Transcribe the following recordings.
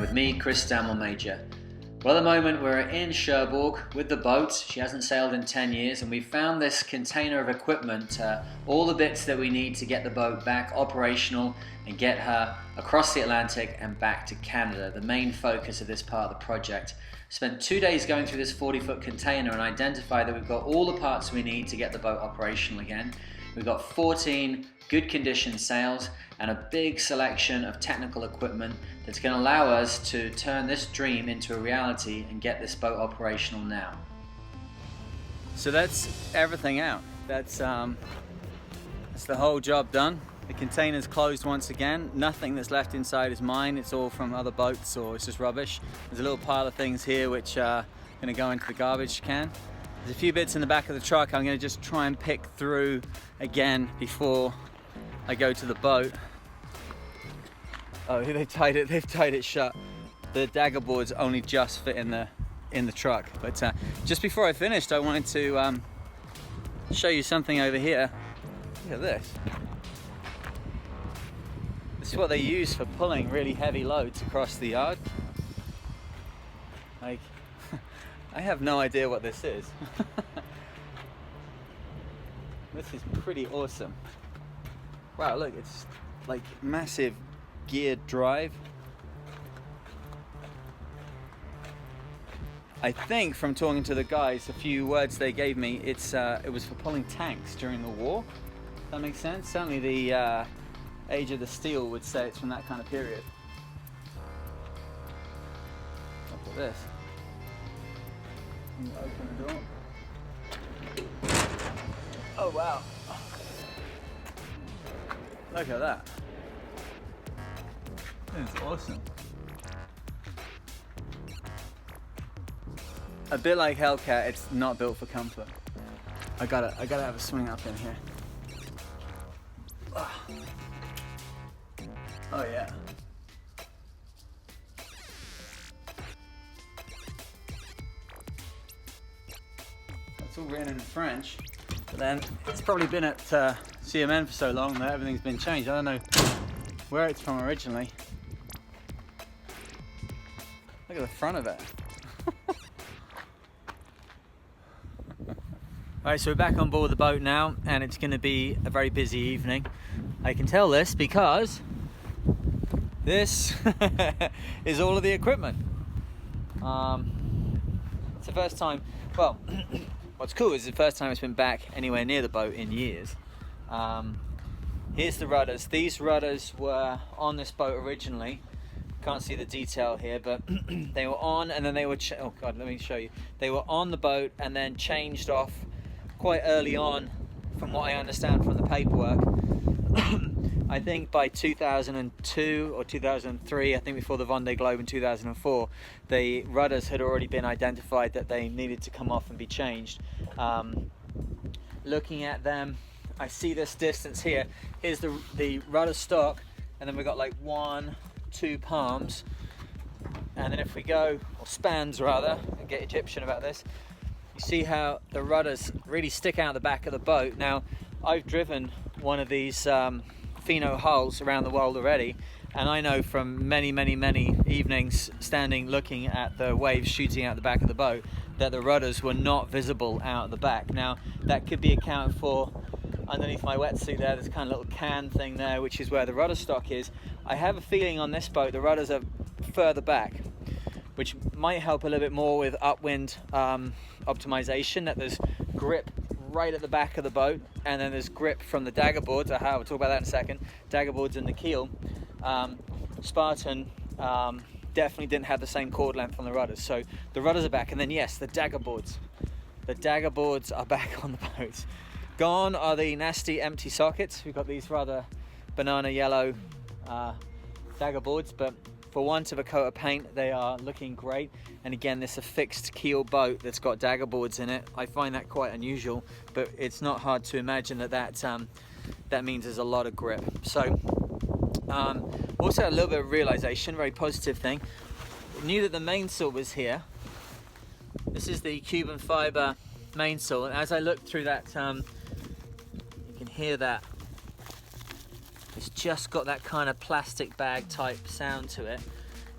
with me, Chris Stanmore-Major. Well, at the moment we're in Cherbourg with the boat. She hasn't sailed in 10 years and we found this container of equipment, all the bits that we need to get the boat back operational and get her across the Atlantic and back to Canada, the main focus of this part of the project. Spent 2 days going through this 40-foot container and identified that we've got all the parts we need to get the boat operational again. We've got 14 good condition sails and a big selection of technical equipment that's going to allow us to turn this dream into a reality and get this boat operational now. So that's everything out. That's the whole job done. The container's closed once again. Nothing that's left inside is mine. It's all from other boats or it's just rubbish. There's a little pile of things here which are going to go into the garbage can. There's a few bits in the back of the truck I'm going to just try and pick through again before I go to the boat. Oh, they've tied it shut. The dagger boards only just fit in the truck. But just before I finished, I wanted to show you something over here. Look at this. This is what they use for pulling really heavy loads across the yard. Like, I have no idea what this is. This is pretty awesome. Wow, look, it's like massive geared drive. I think from talking to the guys, a few words they gave me, it was for pulling tanks during the war. That makes sense? Certainly the Age of the Steel would say it's from that kind of period. Look at this. Open the door. Oh wow. Look at that. That's awesome. A bit like Hellcat, it's not built for comfort. I gotta have a swing up in here. Oh yeah. It's all written in French, but then it's probably been at CMN for so long that everything's been changed. I don't know where it's from originally. Look at the front of it. Alright, so we're back on board the boat now and it's going to be a very busy evening. I can tell this because this is all of the equipment. It's the first time, well, what's cool is the first time it's been back anywhere near the boat in years. Here's the rudders. These rudders were on this boat originally. Can't see the detail here, but they were on and then they were, oh God, let me show you. They were on the boat and then changed off quite early on, from what I understand from the paperwork. I think by 2002 or 2003, I think before the Vendée Globe in 2004, the rudders had already been identified that they needed to come off and be changed. Looking at them, I see this distance here. Here's the rudder stock, and then we've got like 1, 2 palms. And then if we go, or spans rather, and get Egyptian about this, you see how the rudders really stick out the back of the boat. Now, I've driven one of these Pheno hulls around the world already, and I know from many evenings standing looking at the waves shooting out the back of the boat that the rudders were not visible out the back. Now, that could be accounted for underneath my wetsuit there. There's a kind of little can thing there, which is where the rudder stock is. I have a feeling on this boat the rudders are further back, which might help a little bit more with upwind optimization, that there's grip right at the back of the boat, and then there's grip from the dagger boards. We'll talk about that in a second. Dagger boards and the keel. Spartan definitely didn't have the same chord length on the rudders, so the rudders are back. And then yes, the dagger boards. The dagger boards are back on the boat. Gone are the nasty empty sockets. We've got these rather banana yellow dagger boards, but for want of a coat of paint, they are looking great. And again, this is a fixed keel boat that's got dagger boards in it. I find that quite unusual, but it's not hard to imagine that means there's a lot of grip. So also a little bit of realization, very positive thing. I knew that the mainsail was here. This is the Cuban fiber mainsail, and as I looked through that, you can hear that it's just got that kind of plastic bag type sound to it.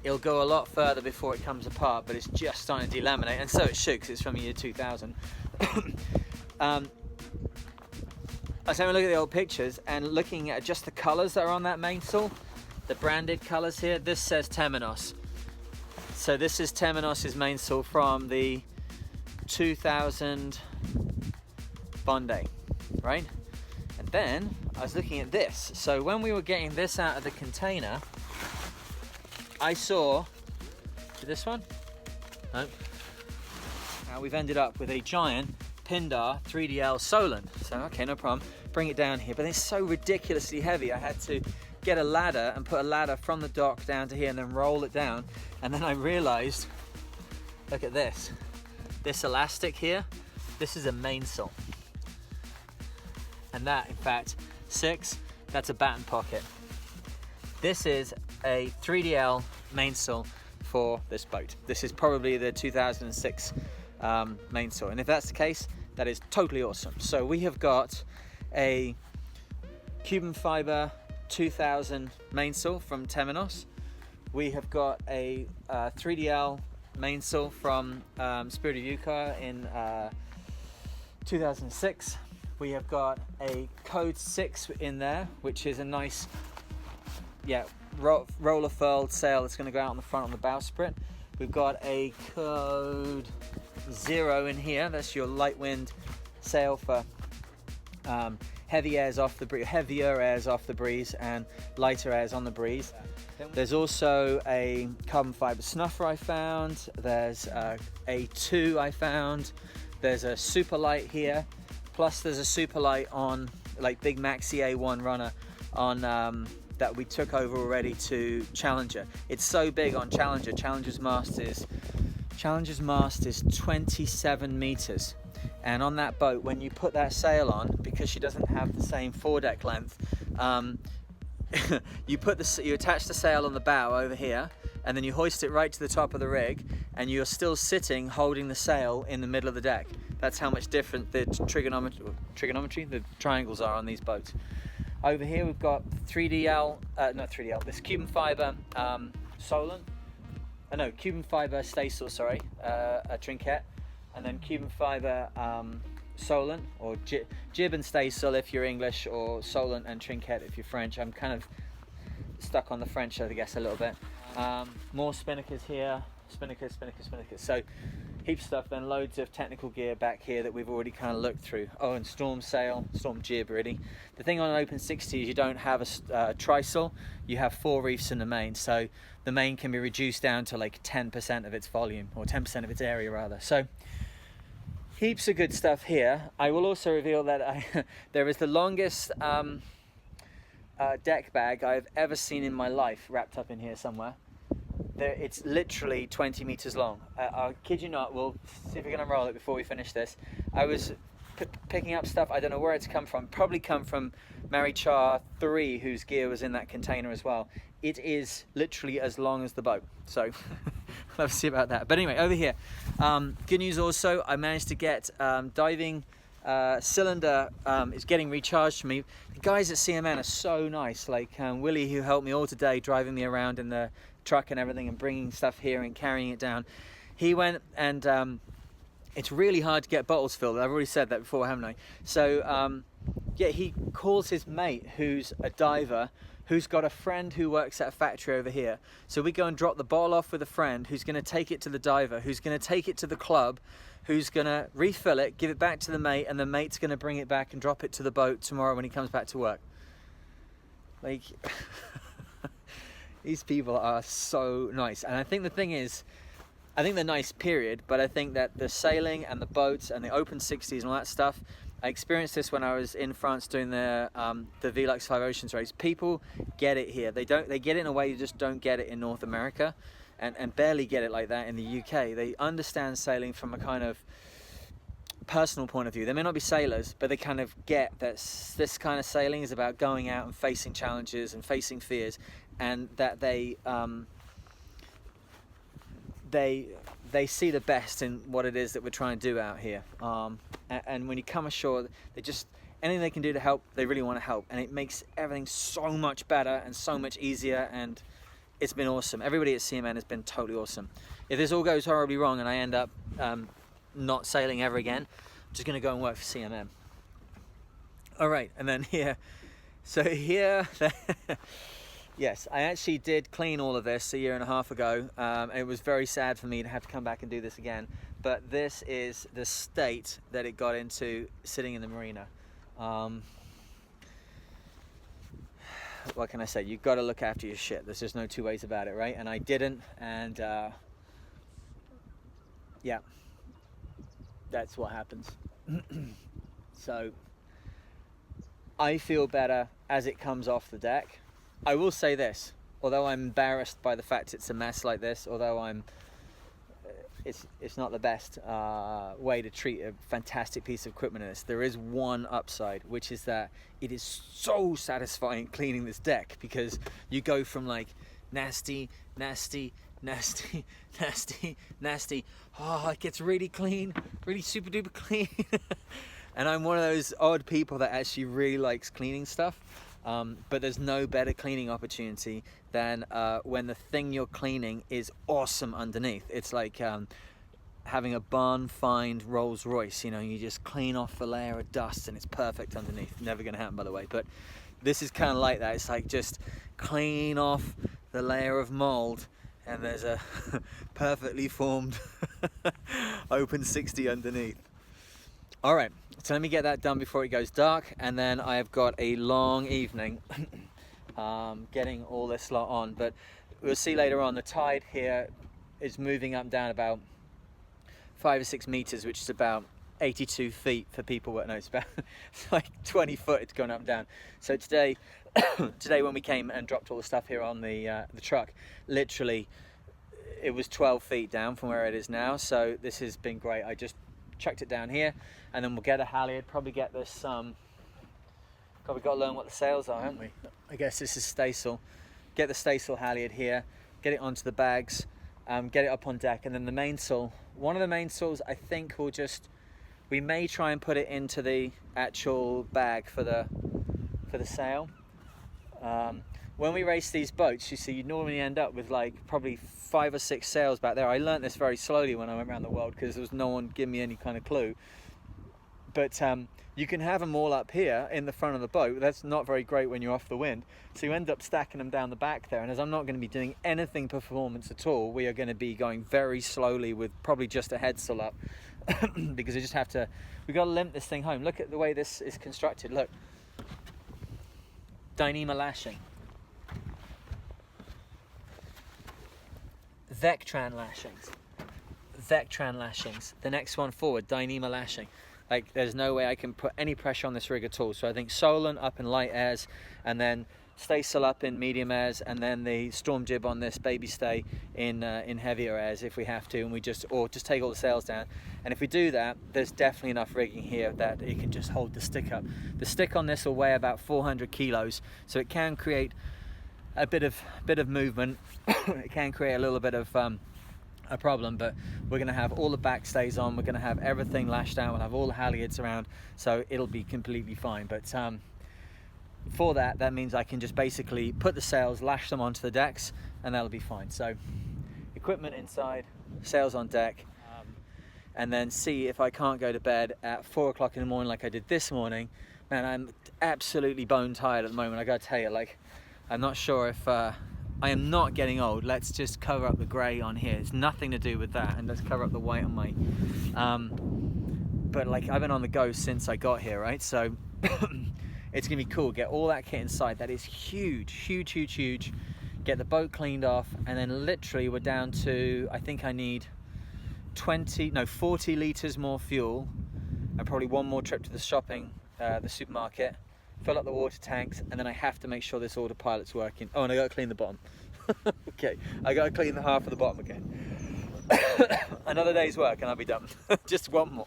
it'll go a lot further before it comes apart, but it's just starting to delaminate, and so it should, because it's from the year 2000. I was having a look at the old pictures and looking at just the colours that are on that mainsail, the branded colours here. This says Temenos. So this is Temenos' mainsail from the 2000 Bondi, right? And then I was looking at this. So when we were getting this out of the container, I saw this one. No. Now we've ended up with a giant Pindar 3DL Solent. So okay, no problem. Bring it down here, but it's so ridiculously heavy. I had to get a ladder and put a ladder from the dock down to here and then roll it down. And then I realized, look at this elastic here, this is a mainsail. And that, in fact, that's a batten pocket. This is a 3DL mainsail for this boat. This is probably the 2006 mainsail. And if that's the case, that is totally awesome. So we have got a Cuban fiber 2000 mainsail from Temenos. We have got a 3DL mainsail from Spirit of Yucca in 2006. We have got a Code 6 in there, which is a nice, roller furled sail that's going to go out on the front on the bowsprit. We've got a Code 0 in here. That's your light wind sail for heavier airs off the breeze and lighter airs on the breeze. There's also a carbon fiber snuffer I found. There's a A2 I found. There's a super light here. Plus there's a super light on like Big Maxi A1 runner on that we took over already to Challenger. It's so big on Challenger. Challenger's mast is 27 meters. And on that boat, when you put that sail on, because she doesn't have the same foredeck length, you attach the sail on the bow over here, and then you hoist it right to the top of the rig, and you're still sitting holding the sail in the middle of the deck. That's how much different the the triangles are on these boats. Over here we've got this Cuban fiber Cuban fiber staysail, a trinket, and then Cuban fiber Solent, or jib and staysail if you're English, or Solent and trinket if you're French. I'm kind of stuck on the French, I guess, a little bit. More spinnakers here, spinnakers. So heaps of stuff, then loads of technical gear back here that we've already kind of looked through. Oh, and storm jib really. The thing on an open 60 is you don't have a trysail, you have 4 reefs in the main, so the main can be reduced down to like 10% of its volume, or 10% of its area rather. So heaps of good stuff here. I will also reveal that there is the longest deck bag I've ever seen in my life wrapped up in here somewhere. It's literally 20 meters long. I kid you not. We'll see if we can unroll it before we finish this. I was picking up stuff. I don't know where it's come from. Probably come from Mary Char 3, whose gear was in that container as well. It is literally as long as the boat. So we'll have to see about that. But anyway, over here. Good news also, I managed to get diving cylinder is getting recharged for me. The guys at CMN are so nice. Like Willie, who helped me all today, driving me around in the truck and everything and bringing stuff here and carrying it down. He went and it's really hard to get bottles filled. I've already said that before, haven't I? So he calls his mate, who's a diver, who's got a friend who works at a factory over here. So we go and drop the bottle off with a friend who's going to take it to the diver, who's going to take it to the club, who's going to refill it, give it back to the mate, and the mate's going to bring it back and drop it to the boat tomorrow when he comes back to work. Like, these people are so nice. And I think the thing is, I think they're nice, period, but I think that the sailing and the boats and the open 60s and all that stuff, I experienced this when I was in France doing the Velux 5 Oceans race. People get it here. They get it in a way you just don't get it in North America, and barely get it like that in the UK. They understand sailing from a kind of personal point of view. They may not be sailors, but they kind of get that this kind of sailing is about going out and facing challenges and facing fears, and that they see the best in what it is that we're trying to do out here. And when you come ashore, they just, anything they can do to help, they really want to help, and it makes everything so much better and so much easier, and it's been awesome. Everybody at CMN has been totally awesome. If this all goes horribly wrong and I end up not sailing ever again, I'm just going to go and work for CMN. All right, and then here, so here, yes, I actually did clean all of this a year and a half ago. It was very sad for me to have to come back and do this again. But this is the state that it got into sitting in the marina. What can I say? You've got to look after your shit. There's just no two ways about it, right? And I didn't, and yeah, that's what happens. So I feel better as it comes off the deck. I will say this, although I'm embarrassed by the fact it's a mess like this, although it's not the best way to treat a fantastic piece of equipment in this, there is one upside, which is that it is so satisfying cleaning this deck, because you go from like nasty, nasty, nasty, nasty, nasty, oh, it gets really clean, really super duper clean. And I'm one of those odd people that actually really likes cleaning stuff. But there's no better cleaning opportunity than when the thing you're cleaning is awesome underneath. It's like having a barn find Rolls Royce, you know, you just clean off a layer of dust and it's perfect underneath. Never gonna happen, by the way, but this is kind of like that. It's like just clean off the layer of mold and there's a perfectly formed open 60 underneath. All right, so let me get that done before it goes dark, and then I've got a long evening getting all this lot on. But we'll see later on, the tide here is moving up and down about 5 or 6 meters, which is about 82 feet for people. No, it's about it's like 20 foot. It's going up and down. So today, today when we came and dropped all the stuff here on the truck, literally it was 12 feet down from where it is now. So this has been great. I just chucked it down here, and then we'll get a halyard, probably get this God, we've got to learn what the sails are, haven't we? I guess this is staysail. Get the staysail halyard here, get it onto the bags, get it up on deck, and then the mainsail, one of the mainsails, I think we may try and put it into the actual bag for the sail. When we race these boats, you see, you normally end up with like probably 5 or 6 sails back there. I learnt this very slowly when I went around the world, because there was no one giving me any kind of clue. But you can have them all up here in the front of the boat. That's not very great when you're off the wind. So you end up stacking them down the back there. And as I'm not going to be doing anything performance at all, we are going to be going very slowly with probably just a headsail up, because we just have to, we've got to limp this thing home. Look at the way this is constructed. Look, Dyneema lashing. Vectran lashings. Vectran lashings. The next one forward, Dyneema lashing. Like, there's no way I can put any pressure on this rig at all. So I think Solent up in light airs, and then staysail up in medium airs, and then the storm jib on this baby stay in heavier airs if we have to, and just take all the sails down. And if we do that, there's definitely enough rigging here that it can just hold the stick up. The stick on this will weigh about 400 kilos, so it can create a bit of movement. It can create a little bit of a problem, but we're going to have all the backstays on, we're going to have everything lashed out, we'll have all the halyards around, so it'll be completely fine. But for that means I can just basically put the sails, lash them onto the decks, and that'll be fine. So equipment inside, sails on deck, and then see if I can't go to bed at 4 o'clock in the morning like I did this morning. Man, I'm absolutely bone tired at the moment. I gotta tell you, like, I'm not sure if I am not getting old. Let's just cover up the grey on here. It's nothing to do with that, and let's cover up the white on my but like, I've been on the go since I got here, right? So it's gonna be cool. Get all that kit inside. That is huge, huge, huge, huge. Get the boat cleaned off, and then literally we're down to, I think I need 40 litres more fuel, and probably one more trip to the supermarket, fill up the water tanks, and then I have to make sure this autopilot's working. Oh, and I gotta clean the bottom. Okay, I gotta clean the half of the bottom again. Another day's work and I'll be done. Just one more.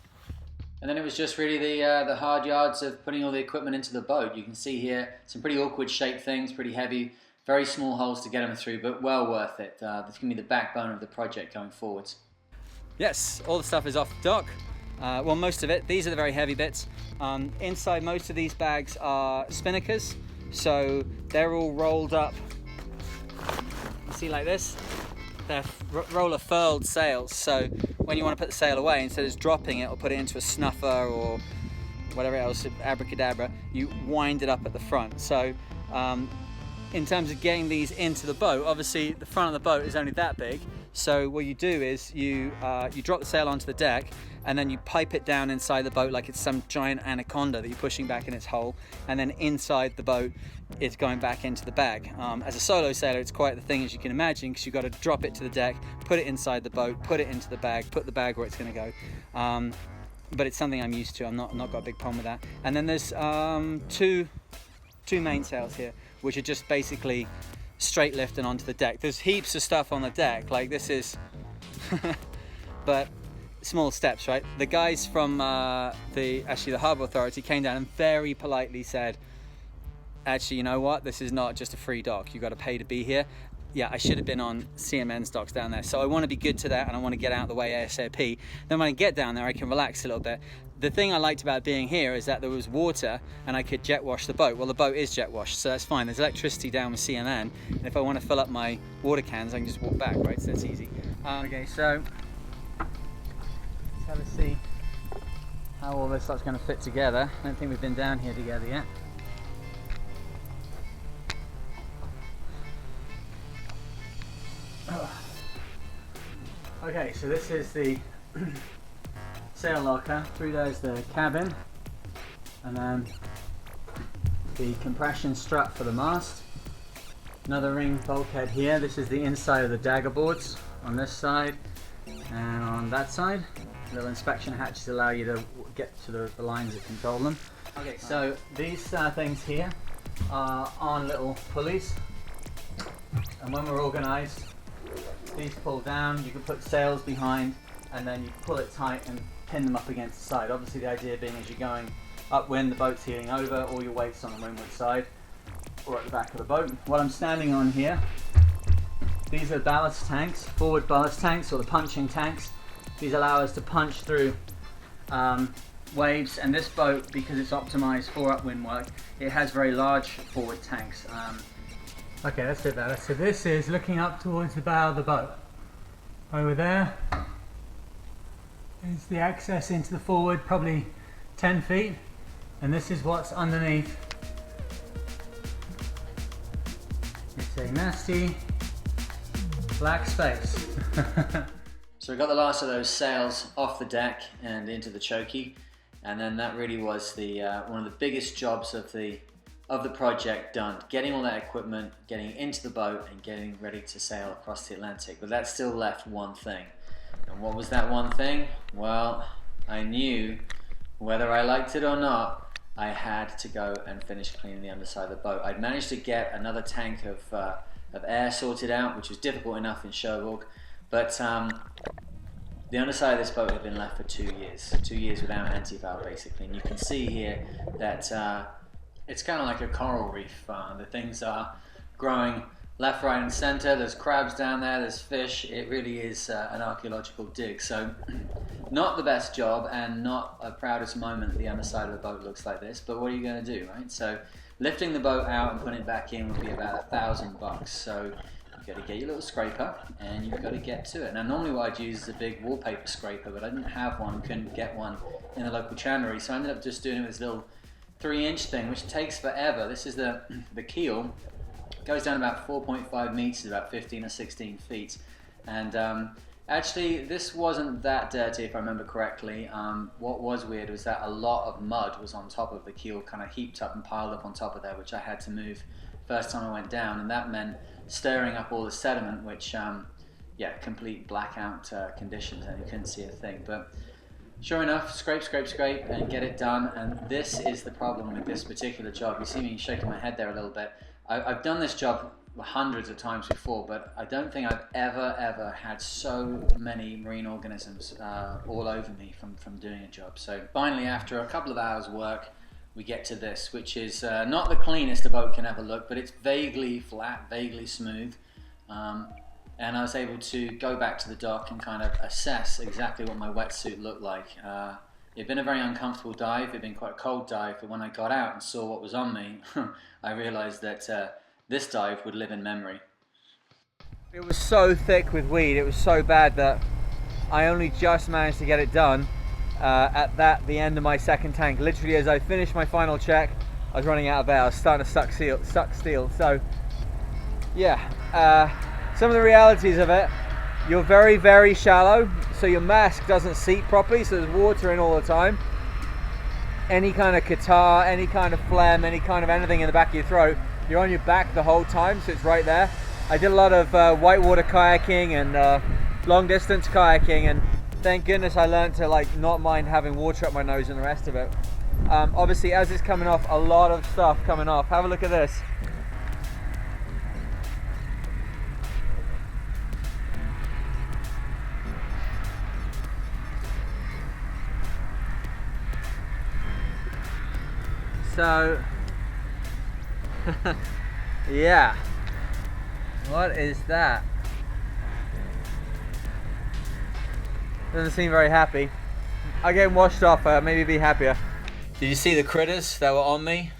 And then it was just really the hard yards of putting all the equipment into the boat. You can see here some pretty awkward shaped things, pretty heavy, very small holes to get them through, but well worth it. That's gonna be the backbone of the project going forwards. Yes, all the stuff is off the dock. Well, most of it. These are the very heavy bits. Inside most of these bags are spinnakers, so they're all rolled up see like this? They're roller furled sails, so when you want to put the sail away, instead of just dropping it or put it into a snuffer or whatever else, abracadabra, you wind it up at the front. So in terms of getting these into the boat, obviously the front of the boat is only that big, so what you do is you drop the sail onto the deck, and then you pipe it down inside the boat like it's some giant anaconda that you're pushing back in its hole, and then inside the boat it's going back into the bag. As a solo sailor, it's quite the thing, as you can imagine, because you've got to drop it to the deck, put it inside the boat, put it into the bag, put the bag where it's going to go. But it's something I'm used to. I'm not got a big problem with that. And then there's two mainsails here, which are just basically straight lifting onto the deck. There's heaps of stuff on the deck, like this is, but small steps, right? The guys from the Harbour Authority came down and very politely said, actually, you know what? This is not just a free dock. You've got to pay to be here. Yeah, I should have been on CMN's docks down there. So I want to be good to that, and I want to get out of the way ASAP. Then when I get down there, I can relax a little bit. The thing I liked about being here is that there was water and I could jet wash the boat. Well, the boat is jet washed, so that's fine. There's electricity down with CMN, and if I want to fill up my water cans, I can just walk back, right? So that's easy. Okay, so let's have a see how all this stuff's going to fit together. I don't think we've been down here together yet. Okay, so this is the sail locker. Through there's the cabin, and then the compression strut for the mast. Another ring bulkhead here. This is the inside of the dagger boards on this side, and on that side, little inspection hatches allow you to get to the lines that control them. Okay, so these things here are on little pulleys, and when we're organised, these pull down. You can put sails behind, and then you pull it tight and pin them up against the side. Obviously the idea being, as you're going upwind, the boat's heeling over, all your weight's on the windward side or at the back of the boat. What I'm standing on here, these are ballast tanks, forward ballast tanks, or the punching tanks. These allow us to punch through waves, and this boat, because it's optimized for upwind work, it has very large forward tanks. Okay, that's a bit better. So this is looking up towards the bow of the boat. Over there is the access into the forward, probably 10 feet. And this is what's underneath. It's a nasty black space. So we got the last of those sails off the deck and into the chokey, and then that really was the one of the biggest jobs of the project done, getting all that equipment, getting into the boat and getting ready to sail across the Atlantic. But that still left one thing. And what was that one thing? Well, I knew, whether I liked it or not, I had to go and finish cleaning the underside of the boat. I'd managed to get another tank of air sorted out, which was difficult enough in Cherbourg, but the underside of this boat had been left for 2 years. 2 years without anti-valve, basically. And you can see here that it's kind of like a coral reef. The things are growing left, right and center. There's crabs down there, there's fish. It really is an archaeological dig. So not the best job, and not a proudest moment that the underside of the boat looks like this, but what are you going to do, right? So lifting the boat out and putting it back in would be about $1,000. So you've got to get your little scraper and you've got to get to it. Now normally what I'd use is a big wallpaper scraper, but I didn't have one, couldn't get one in the local chandlery, so I ended up just doing it with this little 3-inch thing, which takes forever. This is the keel. It goes down about 4.5 meters, about 15 or 16 feet. And actually, this wasn't that dirty, if I remember correctly. What was weird was that a lot of mud was on top of the keel, kind of heaped up and piled up on top of there, which I had to move first time I went down. And that meant stirring up all the sediment, which, yeah, complete blackout conditions, and you couldn't see a thing. But sure enough, scrape, scrape, scrape, and get it done. And this is the problem with this particular job. You see me shaking my head there a little bit. I've done this job hundreds of times before, but I don't think I've ever had so many marine organisms all over me from doing a job. So finally, after a couple of hours work, we get to this, which is not the cleanest a boat can ever look, but it's vaguely flat, vaguely smooth. And I was able to go back to the dock and kind of assess exactly what my wetsuit looked like. It'd been a very uncomfortable dive, it'd been quite a cold dive, but when I got out and saw what was on me, I realized that this dive would live in memory. It was so thick with weed, it was so bad that I only just managed to get it done at the end of my second tank. Literally as I finished my final check, I was running out of air. I was starting to suck steel. So yeah, some of the realities of it: you're very, very shallow, so your mask doesn't seat properly, so there's water in all the time. Any kind of catarrh, any kind of phlegm, any kind of anything in the back of your throat, you're on your back the whole time, so it's right there. I did a lot of whitewater kayaking and long distance kayaking, and thank goodness I learned to like not mind having water up my nose and the rest of it. Obviously, as it's coming off, a lot of stuff coming off. Have a look at this. So yeah, what is that? Doesn't seem very happy. I get washed off, maybe be happier. Did you see the critters that were on me?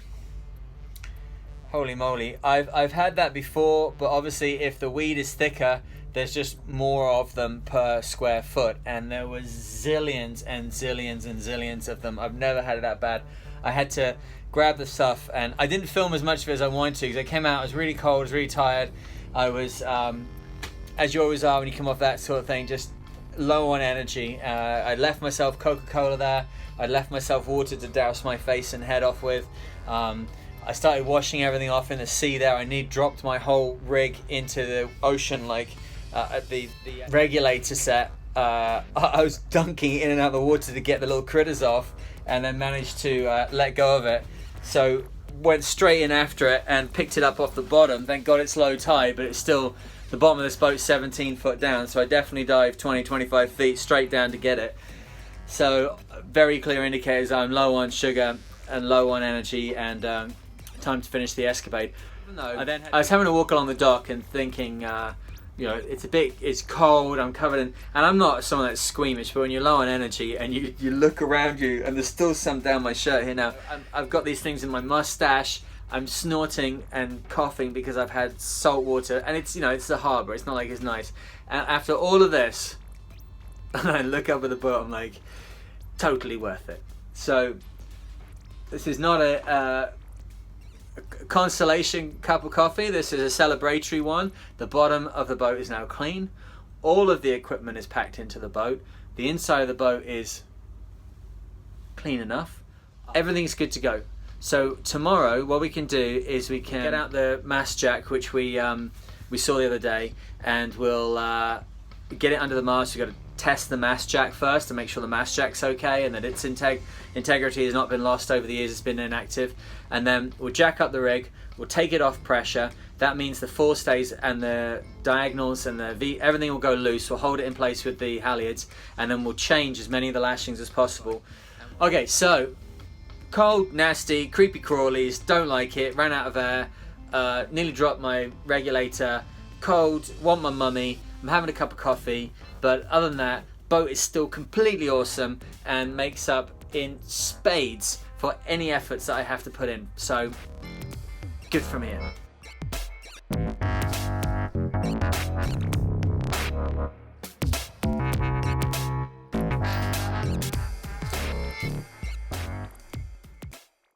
Holy moly. I've had that before, but obviously if the weed is thicker, there's just more of them per square foot, and there was zillions and zillions and zillions of them. I've never had it that bad. I had to grab the stuff, and I didn't film as much of it as I wanted to because I came out, I was really cold, I was really tired. I was, as you always are when you come off that sort of thing, just low on energy. I left myself Coca-Cola there. I left myself water to douse my face and head off with. I started washing everything off in the sea there. I dropped my whole rig into the ocean, like at the regulator set. I was dunking in and out of the water to get the little critters off, and then managed to let go of it. So went straight in after it and picked it up off the bottom. Thank God it's low tide, but it's still, the bottom of this boat's 17 foot down, so I definitely dived 20-25 feet straight down to get it. So very clear indicators I'm low on sugar and low on energy, and time to finish the escapade. I was having to walk along the dock and thinking, you know, it's cold, I'm covered in, and I'm not someone that's squeamish, but when you're low on energy and you look around you, and there's still some down my shirt here now. I've got these things in my mustache, I'm snorting and coughing because I've had salt water, and it's, you know, it's the harbour, it's not like it's nice. And after all of this, I look up at the boat, I'm like, totally worth it. So this is not a consolation cup of coffee. This is a celebratory one. The bottom of the boat is now clean. All of the equipment is packed into the boat. The inside of the boat is clean enough. Everything's good to go. So tomorrow what we can do is we can get out the mast jack, which we saw the other day, and we'll get it under the mast. We've got to test the mast jack first to make sure the mast jack's okay and that its integrity has not been lost over the years it's been inactive. And then we'll jack up the rig, we'll take it off pressure. That means the forestays and the diagonals and the everything will go loose. We'll hold it in place with the halyards, and then we'll change as many of the lashings as possible. Okay, so cold, nasty, creepy crawlies, don't like it, ran out of air, nearly dropped my regulator, cold, want my mummy, I'm having a cup of coffee, but other than that, boat is still completely awesome and makes up in spades for any efforts that I have to put in. So good from here.